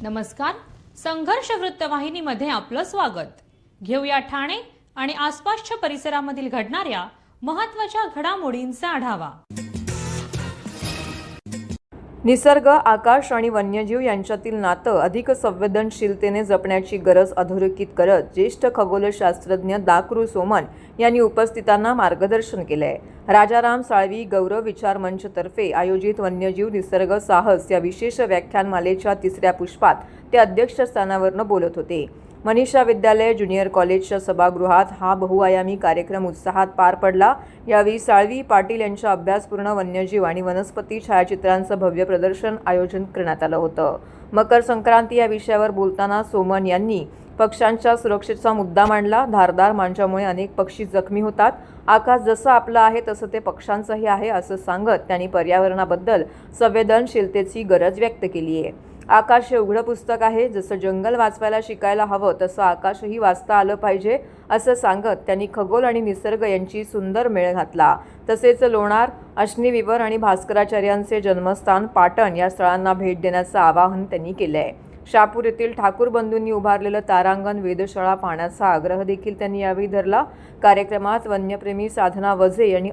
नमस्कार. संघर्ष वृत्तवाहिनीमध्ये आपलं स्वागत. घेऊया ठाणे आणि आसपासच्या परिसरामधील घडणाऱ्या महत्त्वाच्या घडामोडींचा आढावा. निसर्ग, आकाश आणि वन्यजीव यांच्यातील नातं अधिक संवेदनशीलतेने जपण्याची गरज अधोरेखित करत ज्येष्ठ खगोलशास्त्रज्ञ डॉ. सोमन यांनी उपस्थितांना मार्गदर्शन केले. राजाराम साळवी गौरव विचार मंचतर्फे आयोजित वन्यजीव निसर्ग साहस या विशेष व्याख्यानमालेच्या तिसऱ्या पुष्पात ते अध्यक्षस्थानावरून बोलत होते. मनीषा विद्यालय ज्युनियर कॉलेजच्या सभागृहात हा बहुआयामी कार्यक्रम उत्साहात पार पडला. यावेळी साळवी पाटील यांच्या अभ्यासपूर्ण वन्यजीव आणि वनस्पती छायाचित्रांचं भव्य प्रदर्शन आयोजन करण्यात आलं होतं. मकर संक्रांती या विषयावर बोलताना सोमन यांनी पक्ष्यांच्या सुरक्षेचा मुद्दा मांडला. धारदार मांजामुळे अनेक पक्षी जखमी होतात. आकाश जसं आपलं आहे तसं ते पक्ष्यांचंही आहे असं सांगत त्यांनी पर्यावरणाबद्दल संवेदनशीलतेची गरज व्यक्त केली आहे. आकाश हे उघडं पुस्तक आहे. जसं जंगल वाचवायला शिकायला हवं तसं आकाशही वाचता आलं पाहिजे असं सांगत त्यांनी खगोल आणि निसर्ग यांची सुंदर मेळ घातला. तसेच लोणार, अश्निविवर आणि भास्कराचार्यांचे जन्मस्थान पाटण या स्थळांना भेट देण्याचं आवाहन त्यांनी केलं आहे. शहापूर येथील ठाकूर बंधूंनी उभारलेलं तारांगण वेधशाळा पाहण्याचा आग्रह देखील त्यांनी यावेळी धरला. कार्यक्रमात वन्यप्रेमी साधना वझे यांनी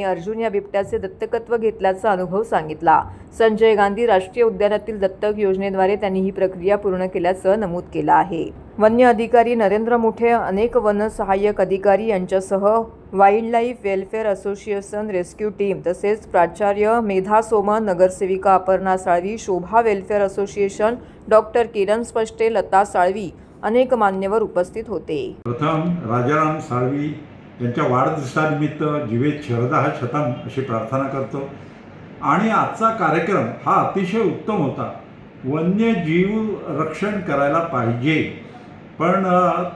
अर्जुन या बिबट्याचे दत्तकत्व घेतल्याचा अनुभव सांगितला. संजय गांधी राष्ट्रीय उद्यानातील दत्तक योजनेद्वारे त्यांनी ही प्रक्रिया पूर्ण केल्याचं नमूद केलं आहे. वन्य अधिकारी नरेंद्र मुठे, अनेक वन सहाय्यक अधिकारी यांच्यासह wildlife welfare association rescue team तसेच प्राचार्य मेधा सोमन, नगरसेविका अपर्णा साळवी, शोभा वेलफेअर असोसिएशन, डॉ. किरण स्पष्टे, लता साळवी अनेक मान्यवर उपस्थित होते. प्रथम राजाराम साळवी यांच्या वाढदिवसानिमित्त जीवेत शरदः शतम अशी प्रार्थना करतो. आणि आजचा कार्यक्रम हा अतिशय उत्तम होता. वन्यजीव रक्षण करायला पाहिजे, पण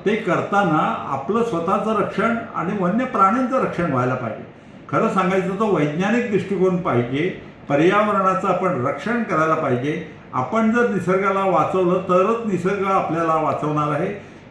ते करताना आपलं स्वतःचं रक्षण आणि वन्य प्राण्यांचं रक्षण व्हायला पाहिजे. खरं सांगायचं तर वैज्ञानिक दृष्टिकोन पाहिजे. पर्यावरणाचं आपण रक्षण करायला पाहिजे. आपण जर निसर्गाला वाचवलं तरच निसर्ग आपल्याला वाचवणार आहे.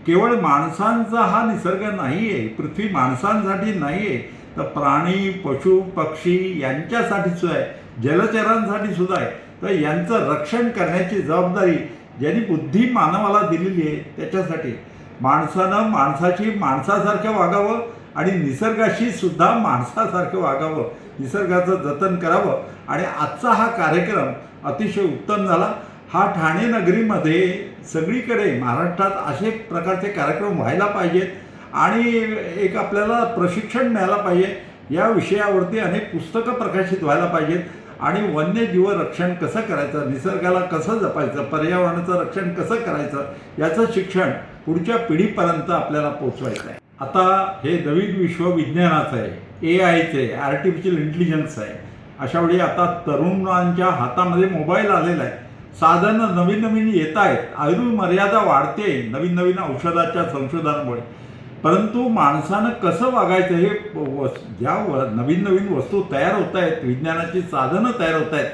केवळ माणसांचा हा निसर्ग नाही आहे, पृथ्वी माणसांसाठी नाही आहे, तर प्राणी, पशु, पक्षी यांच्यासाठी सुद्धा आहे, जलचरांसाठी सुद्धा आहे. तर यांचं रक्षण करण्याची जबाबदारी ज्यांनी बुद्धी मानवाला दिलेली आहे त्याच्यासाठी माणसानं माणसासारखं वागावं आणि निसर्गाशी सुद्धा माणसासारखं वागावं, निसर्गाचं जतन करावं. आणि आजचा हा कार्यक्रम अतिशय उत्तम झाला. हा ठाणे नगरीमध्ये सगळीकडे महाराष्ट्रात असे प्रकारचे कार्यक्रम व्हायला पाहिजेत आणि एक आपल्याला प्रशिक्षण मिळायला पाहिजे. या विषयावरती अनेक पुस्तकं प्रकाशित व्हायला पाहिजेत आणि वन्यजीव रक्षण कसं करायचं, निसर्गाला कसं जपायचं, पर्यावरणाचं रक्षण कसं करायचं याचं शिक्षण पुढच्या पिढीपर्यंत आपल्याला पोचवायचं आहे. आता हे नवीन विश्व विज्ञानाचं आहे, AIचं आहे, आर्टिफिशियल इंटेलिजन्स आहे. अशा वेळी आता तरुणांच्या हातामध्ये मोबाईल आलेला आहे. साधनं नवीन येत आहेत. आयुर्मर्यादा वाढते नवीन औषधाच्या संशोधनामुळे. परंतु माणसानं कसं वागायचं हे ज्या नवीन वस्तू तयार होत आहेत, विज्ञानाची साधनं तयार होत आहेत,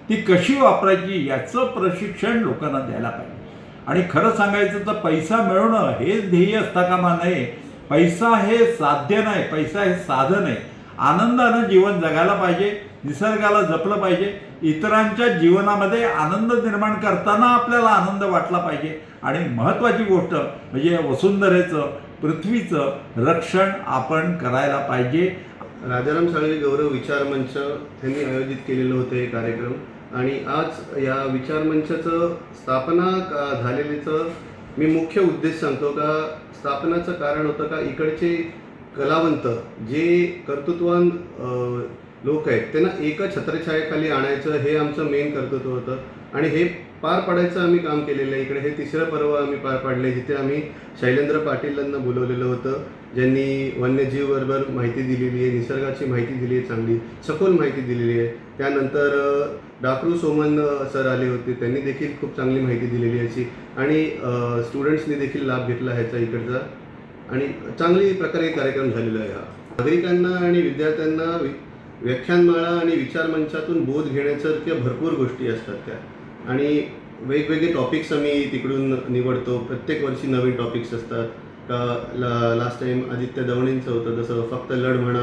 ती कशी वापरायची याचं प्रशिक्षण लोकांना द्यायला पाहिजे. आणि खरं सांगायचं तर पैसा मिळवणं हेच ध्येय असता कामा नये. पैसा हे साध्य नाही, पैसा हे साधन आहे. आनंदानं जीवन जगायला पाहिजे, निसर्गाला जपलं पाहिजे, इतरांच्या जीवनामध्ये आनंद निर्माण करताना आपल्याला आनंद वाटला पाहिजे. आणि महत्त्वाची गोष्ट म्हणजे वसुंधरेचं, पृथ्वीचं रक्षण आपण करायला पाहिजे. राजाराम साळवी गौरव विचार मंच यांनी आयोजित केलेलं होतं हे कार्यक्रम. आणि आज या विचार मंचाचं स्थापना झालेलीचं मी मुख्य उद्देश सांगतो. का स्थापनाचं कारण होतं का इकडचे कलावंत जे कर्तृत्ववान लोक आहेत त्यांना एका छत्रछायाखाली आणायचं हे आमचं मेन कर्तृत्व होतं. आणि हे पार पाडायचं आम्ही काम केलेलं आहे. इकडे हे तिसरं पर्व आम्ही पार पाडले, जिथे आम्ही शैलेंद्र पाटील यांना बोलवलेलं होतं, ज्यांनी वन्यजीवबरोबर माहिती दिलेली आहे, निसर्गाची माहिती दिली आहे, चांगली सखोल माहिती दिलेली आहे. त्यानंतर डॉ. सोमन सर आले होते, त्यांनी देखील खूप चांगली माहिती दिलेली याची. आणि स्टुडंट्सनी देखील लाभ घेतला ह्याचा इकडचा. आणि चांगली प्रकारे कार्यक्रम झालेला आहे. हा नागरिकांना आणि विद्यार्थ्यांना व्याख्यानमाळा आणि विचारमंचातून बोध घेण्यासारख्या भरपूर गोष्टी असतात त्या. आणि वेगवेगळे टॉपिक्स आम्ही तिकडून निवडतो. प्रत्येक वर्षी नवीन टॉपिक्स असतात. का लास्ट टाईम आदित्य दवणेंचं होतं, जसं फक्त लढ म्हणा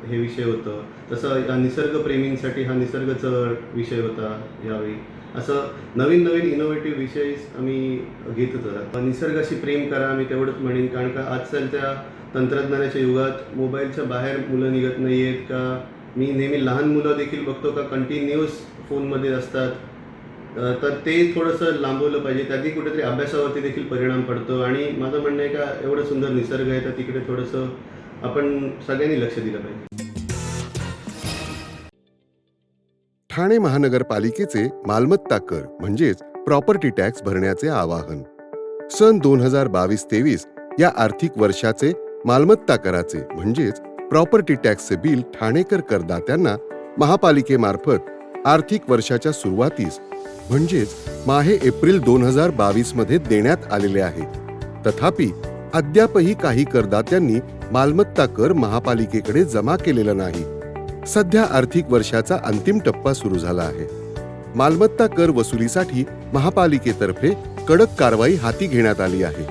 हे विषय होतं, तसं या निसर्गप्रेमींसाठी हा निसर्ग चळ विषय होता यावेळी. असं नवीन नवीन इनोव्हेटिव्ह विषय आम्ही घेतच राहतो. निसर्गाशी प्रेम करा, मी तेवढंच म्हणेन, कारण का आजकालच्या तंत्रज्ञानाच्या युगात मोबाईलच्या बाहेर मुलं निघत नाही आहेत. का मी नेहमी लहान मुलं देखील बघतो का कंटिन्युअस फोनमध्ये असतात. तर ते थोडंसं लांबवलं पाहिजे. त्यातही कुठेतरी अभ्यासावरती देखील परिणाम पडतो. आणि माझं म्हणणं आहे का एवढं सुंदर निसर्ग आहे तर तिकडे थोडंसं आपण सगळ्यांनी लक्ष दिलं पाहिजे. ठाणे महानगरपालिकेचे मालमत्ता कर म्हणजेच प्रॉपर्टी टॅक्स भरण्याचे आवाहन. सन 2022-23 या आर्थिक वर्षाचे मालमत्ता कराचे म्हणजेच प्रॉपर्टी टॅक्सचे बिल ठाणेकर करदात्यांना महापालिकेमार्फत आर्थिक वर्षाच्या सुरुवातीस म्हणजेच माहे एप्रिल 2022 मध्ये देण्यात आलेले आहे. तथापि अद्यापही काही करदात्यांनी मालमत्ता कर महापालिकेकडे जमा केलेला नाही. सध्या आर्थिक वर्षाचा अंतिम टप्पा सुरू झाला आहे. मालमत्ता कर वसुलीसाठी महापालिकेतर्फे कडक कारवाई हाती घेण्यात आली आहे.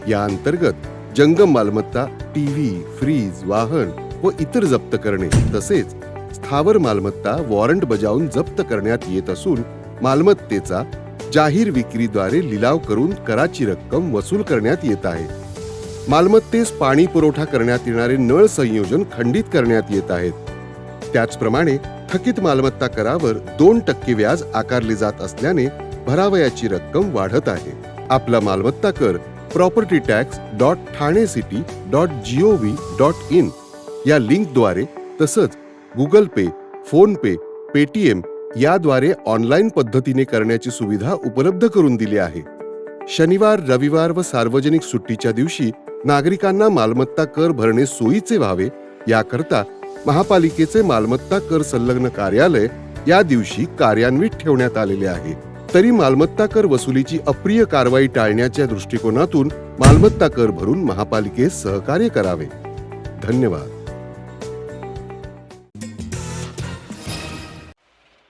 या अंतर्गत जंगम मालमत्ता, टीव्ही, फ्रीज, वाहन व इतर जप्त करणे तसेच स्थावर मालमत्ता वॉरंट बजावून जप्त करण्यात येत असून मालमत्तेचा जाहीर विक्रीद्वारे लिलाव करून कराची रक्कम वसूल करण्यात येत आहे. मालमत्तेस पाणी पुरवठा करण्यात येणारे नळ संयोजन खंडित करण्यात येत आहेत. त्याचप्रमाणे थकीत मालमत्ता करावर 2% व्याज आकारले जात असल्याने भरावयाची रक्कम वाढत आहे. आपला मालमत्ता कर propertytax.thanecity.gov.in या लिंकद्वारे तसंच गुगल पे, फोन पे, पेटीएम याद्वारे ऑनलाईन पद्धतीने करण्याची सुविधा उपलब्ध करून दिली आहे. शनिवार, रविवार व सार्वजनिक सुट्टीच्या दिवशी नागरिकांना मालमत्ता कर भरणे सोयीचे व्हावे याकरता महापालिकेचे मालमत्ता कर संलग्न कार्यालय या दिवशी कार्यान्वित ठेवण्यात आलेले आहे. तरी मालमत्ता कर वसुलीची अप्रिय कारवाई टाळण्याच्या दृष्टिकोनातून मालमत्ता कर भरून महापालिकेस सहकार्य करावे. धन्यवाद.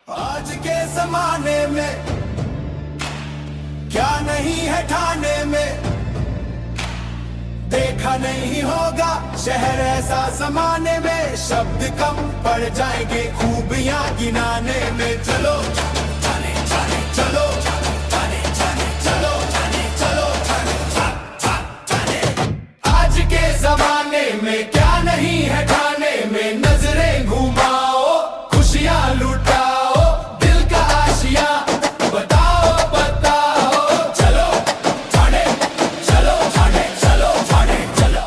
आज के जमाने में क्या नहीं है ठाणे में, देखा नहीं होगा शहर ऐसा जमाने में. शब्द कम पड़ जाएंगे खूबियां गिनाने में. चलो ठाणे ठाणे चलो ठाणे ठाणे चलो ठाणे चलो ठाणे ठाणे. आज के जमाने में क्या नहीं है ठाणे में. नजरें घुमाओ, खुशियां लुटाओ, दिल का आशिया बताओ बताओ. चलो ठाणे चलो ठाणे चलो ठाणे चलो.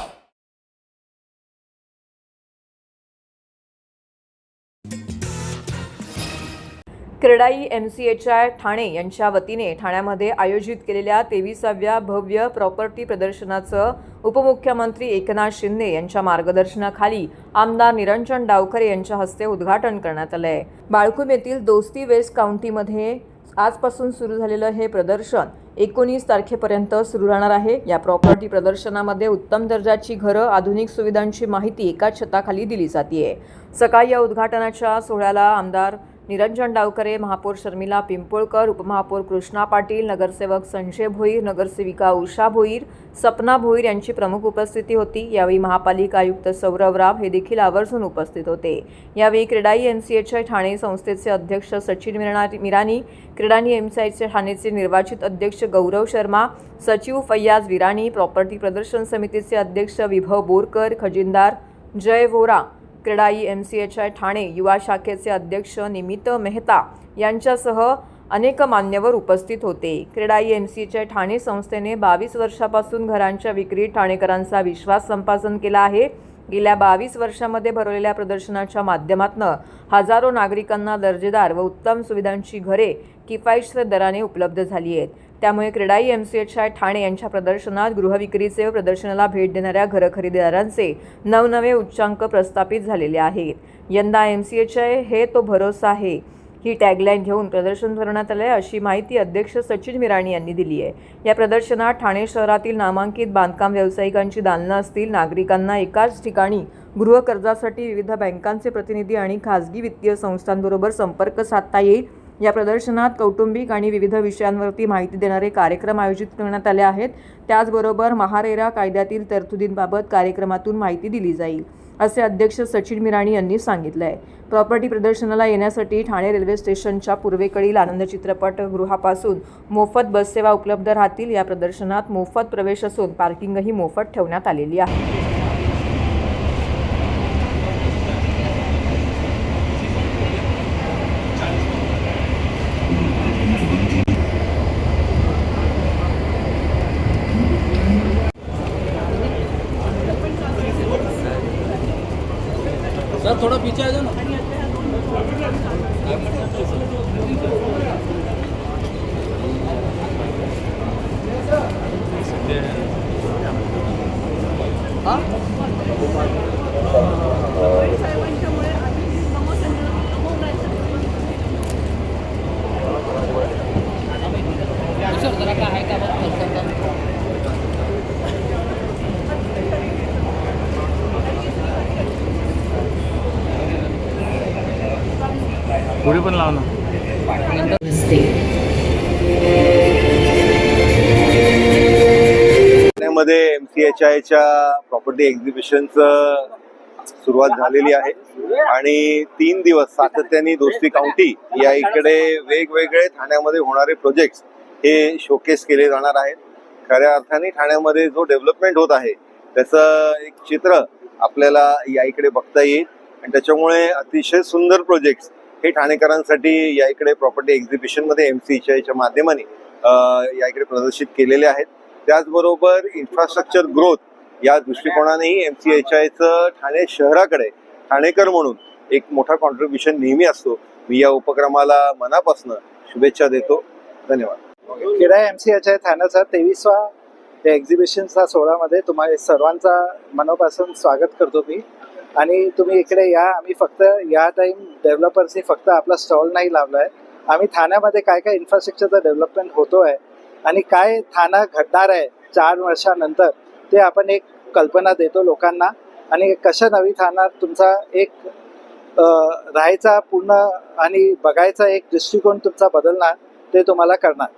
क्रेडाई MCHI ठाणे यांच्या वतीने ठाण्यामध्ये आयोजित केलेल्या 23व्या भव्य प्रॉपर्टी प्रदर्शनाचं उपमुख्यमंत्री एकनाथ शिंदे यांच्या मार्गदर्शनाखाली आमदार निरंजन डावखरे यांच्या हस्ते उद्घाटन करण्यात आलं आहे. बाळकुम येथील दोस्ती वेस्ट काउंटीमध्ये आजपासून सुरू झालेलं हे प्रदर्शन 19 तारखेपर्यंत सुरू राहणार आहे. या प्रॉपर्टी प्रदर्शनामध्ये उत्तम दर्जाची घरं, आधुनिक सुविधांची माहिती एकाच छताखाली दिली जाते. सकाळी या उद्घाटनाच्या सोहळ्याला आमदार निरंजन डावखरे, महापौर शर्मिला पिंपोळकर, उपमहापौर कृष्णा पाटील, नगरसेवक संजय भोईर, नगरसेविका उषा भोईर, सपना भोईर यांची प्रमुख उपस्थिती होती. यावेळी महापालिका आयुक्त सौरभ राव हे देखील आवर्जून उपस्थित होते. यावेळी क्रेडाई MCHI ठाणे संस्थेचे अध्यक्ष सचिन मिरानी, क्रेडाई MCHI ठाणेचे निर्वाचित अध्यक्ष गौरव शर्मा, सचिव फैयाज विराणी, प्रॉपर्टी प्रदर्शन समितीचे अध्यक्ष विभव बोरकर, खजिनदार जय वोरा, क्रेडाई MCHI ठाणे युवा शाखेचे अध्यक्ष निमित मेहता यांच्यासह अनेक मान्यवर उपस्थित होते. क्रेडाई MCHI ठाणे संस्थेने 22 वर्षापासून घरांच्या विक्रीत ठाणेकरांचा विश्वास संपादन केला आहे. गेल्या 22 वर्षांमध्ये भरवलेल्या प्रदर्शनाच्या माध्यमातून हजारो नागरिकांना दर्जेदार व उत्तम सुविधांची घरे किफायतशीर दराने उपलब्ध झाली आहेत. त्यामुळे क्रेडाई MCHI ठाणे यांच्या प्रदर्शनात गृहविक्रीचे व प्रदर्शनाला भेट देणाऱ्या घर खरेदीदारांचे नवनवे उच्चांक प्रस्थापित झालेले आहेत. यंदा MCHI हे तो भरोसा आहे ही टॅगलाईन घेऊन प्रदर्शन भरवण्यात आले अशी माहिती अध्यक्ष सचिन मिराणी यांनी दिली आहे. या प्रदर्शनात ठाणे शहरातील नामांकित बांधकाम व्यावसायिकांची दालनं असतील. नागरिकांना एकाच ठिकाणी गृह कर्जासाठी विविध बँकांचे प्रतिनिधी आणि खाजगी वित्तीय संस्थांबरोबर संपर्क साधता येईल. या प्रदर्शनात कौटुंबिक आणि विविध विषयांवरती माहिती देणारे कार्यक्रम आयोजित करण्यात आले आहेत. त्याचबरोबर महारेरा कायद्यातील तरतुदींबाबत कार्यक्रमातून माहिती दिली जाईल, असे अध्यक्ष सचिन मिराणी यांनी सांगितलं आहे. प्रॉपर्टी प्रदर्शनाला येण्यासाठी ठाणे रेल्वे स्टेशनच्या पूर्वेकडील आनंद चित्रपटगृहापासून मोफत बससेवा उपलब्ध राहतील. या प्रदर्शनात मोफत प्रवेश असून पार्किंगही मोफत ठेवण्यात आलेली आहे. सर थोड़ा पीछे आ जाओ ना। सर जरा काय आहे का पुढे पण लाव ना. ठाण्यामध्ये MCHIच्या प्रॉपर्टी एक्झिबिशनचं सुरुवात झालेली आहे आणि 3 दिवस सातत्याने दोस्ती काउंटी या इकडे वेगवेगळे ठाण्यामध्ये होणारे प्रोजेक्ट्स हे शोकेस केले जाणार आहेत. खऱ्या अर्थाने ठाण्यामध्ये जो डेव्हलपमेंट होत आहे त्याचं एक चित्र आपल्याला या इकडे बघता येईल आणि त्याच्यामुळे अतिशय सुंदर प्रोजेक्ट्स हे ठाणेकरांसाठी या इकडे प्रॉपर्टी एक्झिबिशनमध्ये MCHIच्या माध्यमाने या इकडे प्रदर्शित केलेले आहेत. त्याचबरोबर इन्फ्रास्ट्रक्चर ग्रोथ या दृष्टिकोनानेही MCHIचं ठाणे शहराकडे ठाणेकर म्हणून एक मोठा कॉन्ट्रीब्युशन नेहमी असतो. मी या उपक्रमाला मनापासून शुभेच्छा देतो. धन्यवाद. क्रीडा MCHI ठाण्याचा 23वा एक्झिबिशनचा सोहळ्यामध्ये तुम्हाला सर्वांचा मनापासून स्वागत करतो मी. आणि तुम्ही इकडे या. आम्ही फक्त या टाईम डेव्हलपर्सनी फक्त आपला स्टॉल नाही लावला आहे. आम्ही ठाण्यामध्ये काय काय इन्फ्रास्ट्रक्चरचा डेव्हलपमेंट होतो आहे आणि काय ठाणा घडणार आहे 4 वर्षानंतर ते आपण एक कल्पना देतो लोकांना आणि कशा नवी ठाण्यात तुमचा एक राहायचा पूर्ण आणि बघायचा एक दृष्टिकोन तुमचा बदलणार ते तुम्हाला करणार.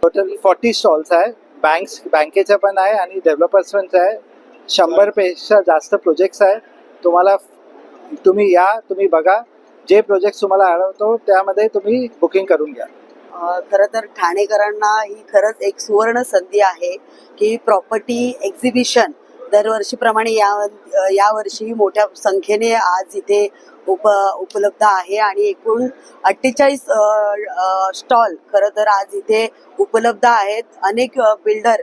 टोटल 40 स्टॉल्स आहे. बँकेच्या पण आहे आणि डेव्हलपर्स पण आहे. 100 पेक्षा जास्त प्रोजेक्ट्स आहे. तुम्ही या, तुम्ही बघा. जे प्रोजेक्ट तुम्हाला आवडतो त्यामध्ये तुम्ही बुकिंग करून घ्या. खरं तर ठाणेकरांना ही खरंच एक सुवर्ण संधी आहे की प्रॉपर्टी एक्झिबिशन दरवर्षीप्रमाणे यावर्षी मोठ्या संख्येने आज इथे उपलब्ध आहे आणि एकूण 48 स्टॉल खरं तर आज इथे उपलब्ध आहेत. अनेक बिल्डर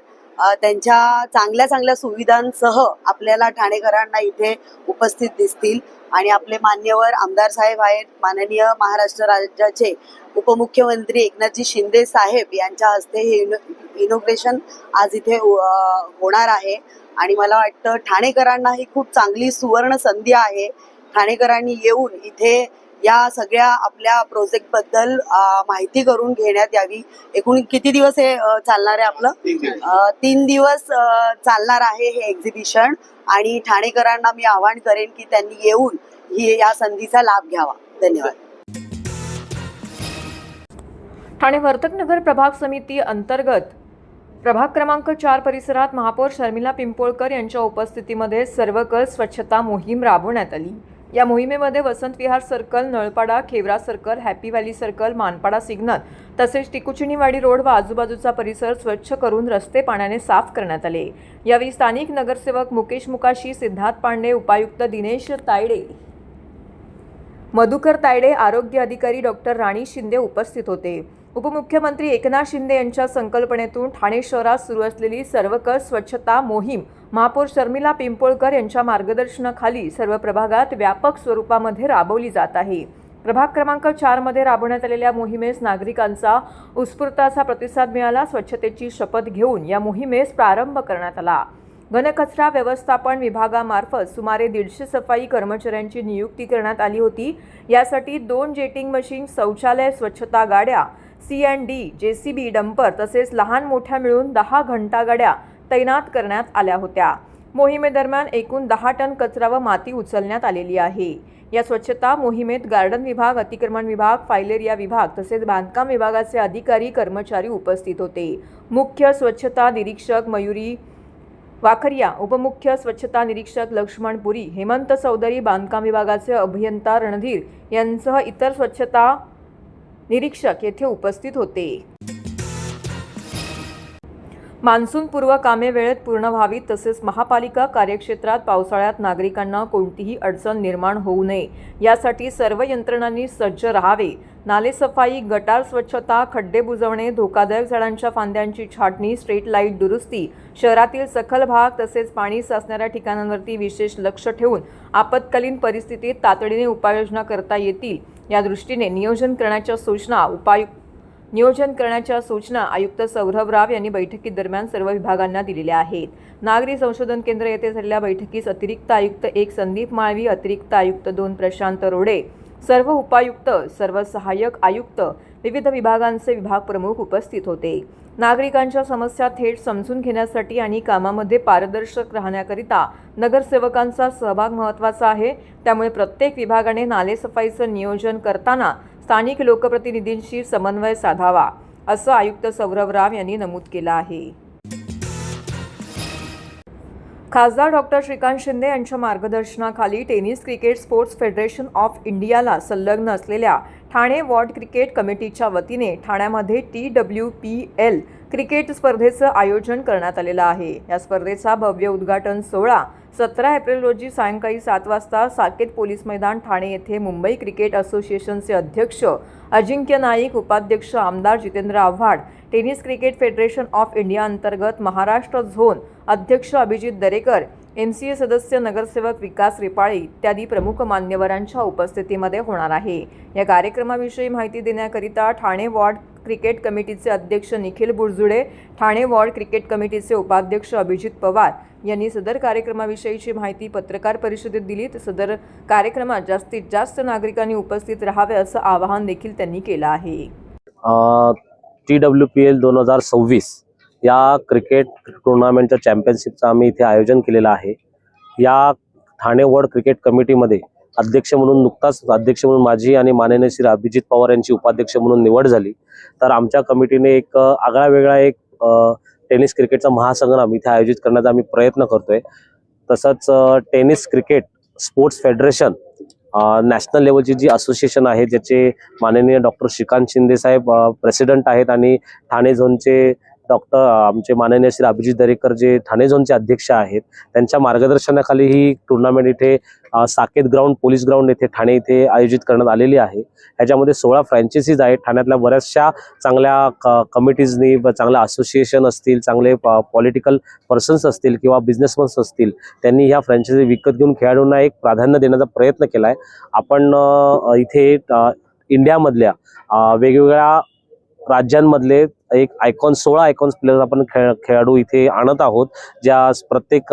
त्यांच्या चांगल्या चांगल्या सुविधांसह आपल्याला ठाणेकरांना इथे उपस्थित दिसतील आणि आपले मान्यवर आमदार साहेब आहेत. माननीय महाराष्ट्र राज्याचे उपमुख्यमंत्री एकनाथजी शिंदे साहेब यांच्या हस्ते हे इनॉग्रेशन आज इथे होणार आहे आणि मला वाटतं ठाणेकरांना ही खूप चांगली सुवर्ण संधी आहे. ठाणेकरांनी येऊन इथे या सगळ्या आपल्या प्रोजेक्टबद्दल माहिती करून घेण्यात यावी. एकूण किती दिवस हे चालणार आहे आपलं? 3 दिवस चालणार आहे हे एक्झिबिशन आणि ठाणेकरांना मी आवाहन करेन की त्यांनी येऊन या संधीचा लाभ घ्यावा. धन्यवाद. ठाणे वर्तकनगर प्रभाग समिती अंतर्गत प्रभाग क्रमांक 4 परिसरात महापौर शर्मिला पिंपोळकर यांच्या उपस्थितीमध्ये सर्वकष स्वच्छता मोहीम राबवण्यात आली. या मोहिमेमध्ये Vasant Vihar circle, Nalpada, Khevra circle, happy valley circle, Manpada signal तसेच टिकुचिनीवाडी रोड व आजूबाजूचा परिसर स्वच्छ करून रस्ते पाण्याने साफ करण्यात आले. यावेळी स्थानिक नगरसेवक मुकेश मुकाशी, सिद्धार्थ पांडे, उपायुक्त दिनेश तायडे, मधुकर तायडे, आरोग्य अधिकारी डॉक्टर राणी शिंदे उपस्थित होते. उपमुख्यमंत्री एकनाथ शिंदे यांच्या संकल्पनेतून ठाणे शहरात सुरू असलेली सर्वकष स्वच्छता मोहीम महापौर शर्मिला पिंपोळकर यांच्या मार्गदर्शनाखाली सर्व प्रभागात व्यापक स्वरूपामध्ये राबवली जात आहे. प्रभाग क्रमांक 4 मध्ये राबवण्यात आलेल्या मोहिमेस नागरिकांचा उत्स्फूर्त असा प्रतिसाद मिळाला. स्वच्छतेची शपथ घेऊन या मोहिमेस प्रारंभ करण्यात आला. घनकचरा व्यवस्थापन विभागामार्फत सुमारे 150 सफाई कर्मचाऱ्यांची नियुक्ती करण्यात आली होती. यासाठी 2 जेटिंग मशीन, शौचालय, स्वच्छता गाड्या, C&D, JCB, डंपर तसेच लहान मोठ्या मिळून 10 घंटा गाड्या तैनात करण्यात आल्या होत्या. मोहिमेदरम्यान एकूण 10 टन कचरा व माती उचलण्यात आलेली आहे. या स्वच्छता मोहिमेत गार्डन विभाग, अतिक्रमण विभाग, फायलेरिया विभाग तसेच बांधकाम विभागाचे अधिकारी कर्मचारी उपस्थित होते. मुख्य स्वच्छता निरीक्षक मयुरी वाखरिया, उपमुख्य स्वच्छता निरीक्षक लक्ष्मण पुरी, हेमंत चौधरी, बांधकाम विभागाचे अभियंता रणधीर यांसह इतर स्वच्छता निरीक्षक येथे उपस्थित होते. मान्सूनपूर्व कामे वेळेत पूर्ण व्हावीत तसेच महापालिका कार्यक्षेत्रात पावसाळ्यात नागरिकांना कोणतीही अडचण निर्माण होऊ नये यासाठी सर्व यंत्रणांनी सज्ज राहावे. नालेसफाई, गटार स्वच्छता, खड्डे बुजवणे, धोकादायक झाडांच्या फांद्यांची छाटणी, स्ट्रीट लाईट दुरुस्ती, शहरातील सखल भाग तसेच पाणी साचणाऱ्या ठिकाणांवरती विशेष लक्ष ठेवून आपत्कालीन परिस्थितीत तातडीने उपाययोजना करता येतील या दृष्टीने नियोजन करण्याच्या सूचना आयुक्त सौरभ राव यांनी बैठकीदरम्यान सर्व विभागांना दिलेल्या आहेत. नागरी संशोधन केंद्र येथे झालेल्या बैठकीस अतिरिक्त आयुक्त 1 संदीप माळवी, अतिरिक्त आयुक्त 2 प्रशांत रोडे, सर्व उपायुक्त, सर्व सहाय्यक आयुक्त, विविध विभागांचे विभाग प्रमुख उपस्थित होते. नागरिकांच्या समस्या थेट समजून घेण्यासाठी आणि कामामध्ये पारदर्शक राहण्याकरिता नगरसेवकांचा सहभाग महत्त्वाचा आहे. त्यामुळे प्रत्येक विभागाने नालेसफाईचं नियोजन करताना स्थानिक लोकप्रतिनिधींशी समन्वय साधावा, असं आयुक्त सौरभ राव यांनी नमूद केलं आहे. खासदार डॉक्टर श्रीकांत शिंदे यांच्या मार्गदर्शनाखाली tennis cricket sports federation of इंडियाला संलग्न असलेल्या ठाणे वॉर्ड क्रिकेट कमिटीच्या वतीने ठाण्यामध्ये TWPL क्रिकेट स्पर्धेचं आयोजन करण्यात आलेलं आहे. या स्पर्धेचा भव्य उद्घाटन सोहळा 17 एप्रिल रोजी सायंकाळी 7 वाजता साकेत पोलीस मैदान ठाणे येथे मुंबई क्रिकेट असोसिएशनचे अध्यक्ष अजिंक्य नाईक, उपाध्यक्ष आमदार Jitendra Awhad, tennis cricket federation of India अंतर्गत महाराष्ट्र झोन अध्यक्ष अभिजित दरेकर, MCA सदस्य नगरसेवक विकास रिपाळे इत्यादी प्रमुख मान्यवरांच्या उपस्थितीमध्ये होणार आहे. या कार्यक्रमाविषयी माहिती देण्याकरिता ठाणे वॉर्ड क्रिकेट कमिटीचे अध्यक्ष निखिल बुरजुडे, ठाणे वॉर्ड क्रिकेट कमिटीचे उपाध्यक्ष अभिजित पवार यांनी सदर कार्यक्रमाविषयीची माहिती पत्रकार परिषदेत दिली. सदर कार्यक्रमात जास्तीत जास्त नागरिकांनी उपस्थित राहावे असं आवाहन देखील त्यांनी केलं आहे. TWPL 2026 या क्रिकेट टुर्नामेंटच्या चॅम्पियनशिपचं आम्ही इथे आयोजन केलेलं आहे. या ठाणे वॉर्ड क्रिकेट कमिटीमध्ये अध्यक्ष म्हणून माझी आणि माननीय श्री अभिजित पवार यांची उपाध्यक्ष म्हणून निवड झाली. तर आमच्या कमिटीने एक आगळा वेगळा एक टेनिस क्रिकेटचा महासंग्राम इथे आयोजित करण्याचा आम्ही प्रयत्न करतोय. तसंच tennis cricket sports federation national लेवलची जी असोसिएशन आहे ज्याचे माननीय डॉक्टर श्रीकांत शिंदे साहेब प्रेसिडेंट आहेत आणि ठाणे झोनचे आमचे माननीय श्री अभिजित दरेकर जे ठाणे झोनचे अध्यक्ष आहेत त्यांच्या मार्गदर्शनाखाली ही टुर्नामेंट इथे साकेत ग्राउंड, पोलीस ग्राउंड येथे ठाणे इथे आयोजित करण्यात आलेली आहे. ह्याच्यामध्ये 16 फ्रँचायझीज आहेत. ठाण्यातल्या बऱ्याचशा चांगल्या कमिटीजनी, चांगल्या असोसिएशन असतील, चांगले पॉलिटिकल पर्सन्स असतील किंवा बिझनेसमन्स असतील, त्यांनी ह्या फ्रँचायझी विकत घेऊन खेळाडूंना एक प्राधान्य देण्याचा प्रयत्न केला आहे. आपण इथे इंडियामधल्या वेगवेगळ्या राज्यांमधले एक 16 आयकॉन्स प्लेयर्स आपण खेळाडू इथे आणत आहोत. ज्या प्रत्येक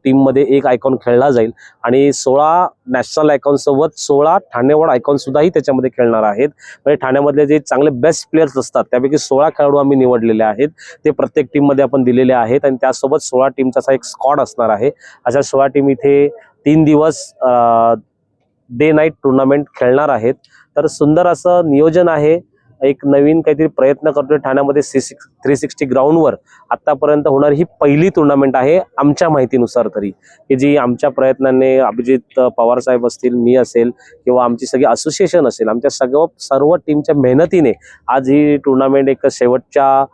टीममध्ये एक आयकॉन खेळला जाईल आणि 16 नॅशनल आयकॉनसोबत 16 ठाणे वॉर्ड आयकॉन सुद्धाही त्याच्यामध्ये खेळणार आहेत. म्हणजे ठाण्यामधले जे चांगले बेस्ट प्लेयर्स असतात त्यापैकी 16 खेळाडू आम्ही निवडलेले आहेत. ते प्रत्येक टीममध्ये आपण दिलेले आहेत आणि त्यासोबत 16 टीमचा असा एक स्क्वॉड असणार आहे. अशा 16 टीम इथे 3 दिवस डे नाईट टुर्नामेंट खेळणार आहेत. तर सुंदर असं नियोजन आहे. एक नवीन काहीतरी प्रयत्न करतोय. ठाण्यामध्ये 360 ग्राउंडवर आतापर्यंत होणारी ही पहिली टुर्नामेंट आहे आमच्या माहितीनुसार तरी, की जी आमच्या प्रयत्नाने अभिजित पवार साहेब असतील, मी असेल किंवा आमची सगळी असोसिएशन असेल, आमच्या सर्व टीमच्या मेहनतीने आज ही टुर्नामेंट एक शेवटच्या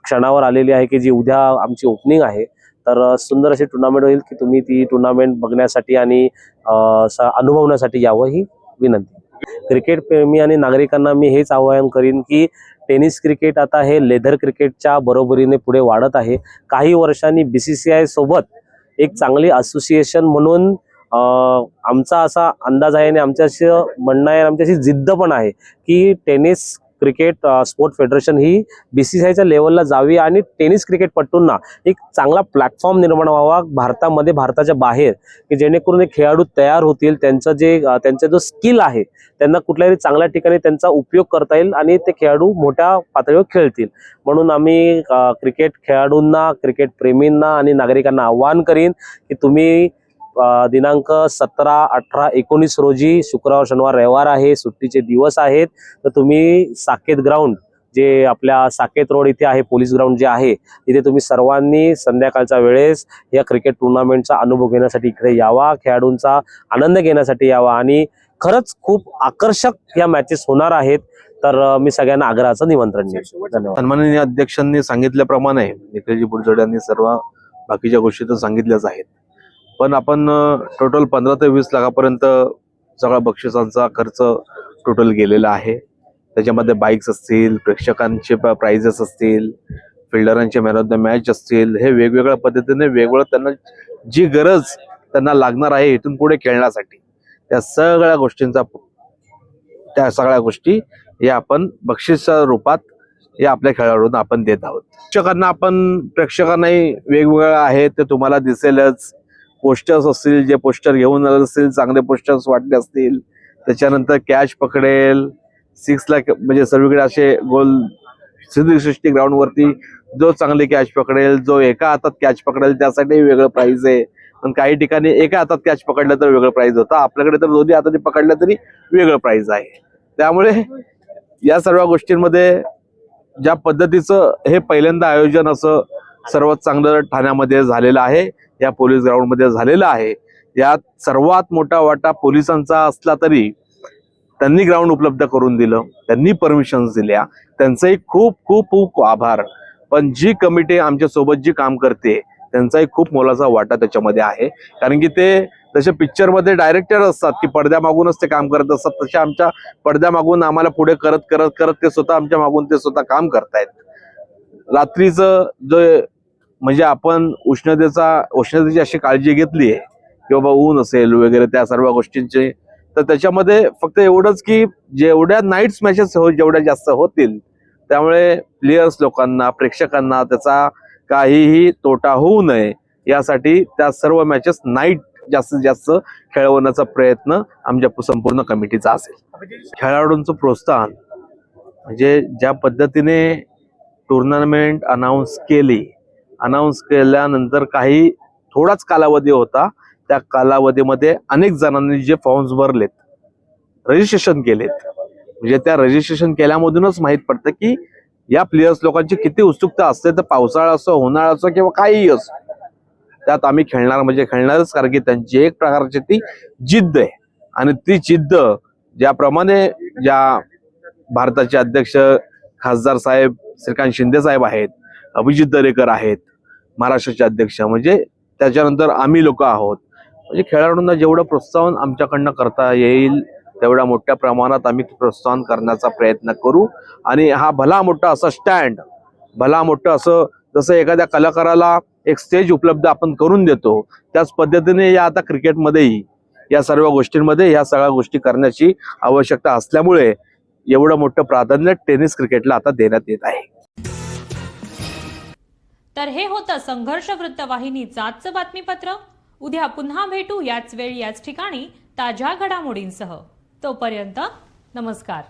क्षणावर आलेली आहे की जी उद्या आमची ओपनिंग आहे. तर सुंदर अशी टुर्नामेंट होईल की तुम्ही ती टुर्नामेंट बघण्यासाठी आणि अनुभवण्यासाठी यावं ही विनंती. क्रिकेट प्रेमी आणि नागरिकांना मी हेच आवाहन करीन की टेनिस क्रिकेट आता हे लेदर क्रिकेटच्या बरोबरीने पुढे वाढत आहे. काही वर्षांनी BCCI सोबत एक चांगली असोसिएशन म्हणून आमचा असा अंदाज आहे आणि आमच्याशी म्हणणं आहे, आमच्याशी जिद्द पण आहे की टेनिस क्रिकेट स्पोर्ट फेडरेशन ही BCCIच्या लेवलला जावी आणि टेनिस क्रिकेटपटूंना एक चांगला प्लॅटफॉर्म निर्माण व्हावा भारतामध्ये, भारताच्या बाहेर, की जेणेकरून हे खेळाडू तयार होतील, त्यांचा जो स्किल आहे त्यांना कुठल्याही चांगल्या ठिकाणी त्यांचा उपयोग करता येईल आणि ते खेळाडू मोठ्या पातळीवर खेळतील. म्हणून आम्ही क्रिकेट खेळाडूंना, क्रिकेट प्रेमींना आणि नागरिकांना आवाहन करीन की तुम्ही दिनांक 17, 18, 19 रोजी, शुक्रवार, शनिवार, रविवार आहे, सुट्टीचे दिवस आहेत, तर तुम्ही साकेत ग्राउंड, जे आपल्या साकेत रोड इथे आहे, पोलीस ग्राउंड जे आहे, तिथे तुम्ही सर्वांनी संध्याकाळच्या वेळेस या क्रिकेट टुर्नामेंटचा अनुभव घेण्यासाठी इकडे यावा, खेळाडूंचा आनंद घेण्यासाठी यावा आणि खरंच खूप आकर्षक या मॅचेस होणार आहेत. तर मी सगळ्यांना आग्रहाचं निमंत्रण देईन. धन्यवाद. सन्माननीय अध्यक्षांनी सांगितल्याप्रमाणे निखिलजी बुडजड यांनी सर्व बाकीच्या गोष्टी तर सांगितल्याच आहेत, पण आपण टोटल 15 ते 20 लाखापर्यंत सगळा बक्षिसांचा खर्च टोटल गेलेला आहे. त्याच्यामध्ये बाईक्स असतील, प्रेक्षकांचे प्राइजेस असतील, फिल्डरांचे मॅन ऑफ द मॅच असतील, हे वेगवेगळ्या पद्धतीने वेगवेगळं त्यांना जी गरज त्यांना लागणार आहे इथून पुढे खेळण्यासाठी त्या सगळ्या गोष्टी या आपण बक्षिसा रूपात या आपल्या खेळाडूंना आपण देत आहोत. प्रेक्षकांनाही वेगवेगळं आहे ते तुम्हाला दिसेलच. पोस्टर्स असतील, जे पोस्टर घेऊन आले असतील, चांगले पोस्टर्स वाटले असतील, त्याच्यानंतर कॅच पकडेल 6 लाख, म्हणजे सर्वीकडे असे गोल 360 ग्राउंड वरती जो चांगले कॅच पकडेल, जो एका हातात कॅच पकडेल त्यासाठी वेगळं प्राइज आहे. पण काही ठिकाणी एका हातात कॅच पकडलं तर वेगळं प्राइज होतं, आपल्याकडे तर दोन्ही हाताने पकडलं तरी वेगळं प्राइज आहे. त्यामुळे या सर्व गोष्टींमध्ये ज्या पद्धतीचं हे पहिल्यांदा आयोजन असं सर्वात चांगलं ठाण्यामध्ये झालेलं आहे, या पोलीस ग्राउंड मध्ये झालेलं आहे. यात सर्वात मोठा वाटा पोलिसांचा असला तरी त्यांनी ग्राउंड उपलब्ध करून दिलं, त्यांनी परमिशन्स दिल्या, त्यांचाही खूप खूप खूप आभार. पण जी कमिटी आमच्या सोबत जी काम करते त्यांचाही खूप मोलाचा वाटा त्याच्यामध्ये आहे. कारण की ते जसे पिक्चरमध्ये डायरेक्टर असतात की पडद्यामागूनच ते काम करत असतात, तसे आमच्या पडद्यामागून आम्हाला पुढे करत करत करत ते स्वतः आमच्या मागून ते स्वतः काम करतायत. रात्रीचं जो म्हणजे आपण उष्णतेची अशी काळजी घेतली आहे की बाबा ऊन असेल वगैरे त्या सर्व गोष्टींची, तर त्याच्यामध्ये फक्त एवढंच की जेवढ्या नाईट्स मॅचेस जेवढ्या जास्त होतील त्यामुळे प्लेयर्स लोकांना, प्रेक्षकांना त्याचा काहीही तोटा होऊ नये यासाठी त्या सर्व मॅचेस नाईट जास्तीत जास्त खेळवण्याचा प्रयत्न आमच्या संपूर्ण कमिटीचा असेल. खेळाडूंचं प्रोत्साहन म्हणजे ज्या पद्धतीने टुर्नामेंट अनाऊन्स केल्यानंतर काही थोडाच कालावधी होता, त्या कालावधीमध्ये अनेक जणांनी जे फॉर्म्स भरलेत, रजिस्ट्रेशन केलेत, म्हणजे त्या रजिस्ट्रेशन केल्यामधूनच माहीत पडतं की या प्लेयर्स लोकांची किती उत्सुकता असते. तर पावसाळा असो, उन्हाळा असो किंवा काहीही असो, त्यात आम्ही खेळणार म्हणजे खेळणारच. कारण की त्यांची एक प्रकारची ती जिद्द आहे आणि ती जिद्द ज्याप्रमाणे ज्या भारताचे अध्यक्ष खासदार साहेब श्रीकांत शिंदे साहेब आहेत, अभिजित दरेकर आहेत, महाराष्ट्राचे अध्यक्ष, म्हणजे त्याच्यानंतर आम्ही लोक आहोत, म्हणजे खेळाडूंना जेवढं प्रोत्साहन आमच्याकडनं करता येईल तेवढ्या मोठ्या प्रमाणात आम्ही प्रोत्साहन करण्याचा प्रयत्न करू. आणि हा भला मोठा असा स्टँड, भला मोठं असं जसं एखाद्या कलाकाराला एक स्टेज उपलब्ध आपण करून देतो, त्याच पद्धतीने या आता क्रिकेटमध्येही या सर्व गोष्टींमध्ये या सगळ्या गोष्टी करण्याची आवश्यकता असल्यामुळे एवढं मोठं प्राधान्य टेनिस क्रिकेटला आता देण्यात येत आहे. तर हे होतं संघर्ष वृत्तवाहिनीचं आजचं बातमीपत्र. उद्या पुन्हा भेटू याच वेळी याच ठिकाणी ताज्या घडामोडींसह. तोपर्यंत नमस्कार.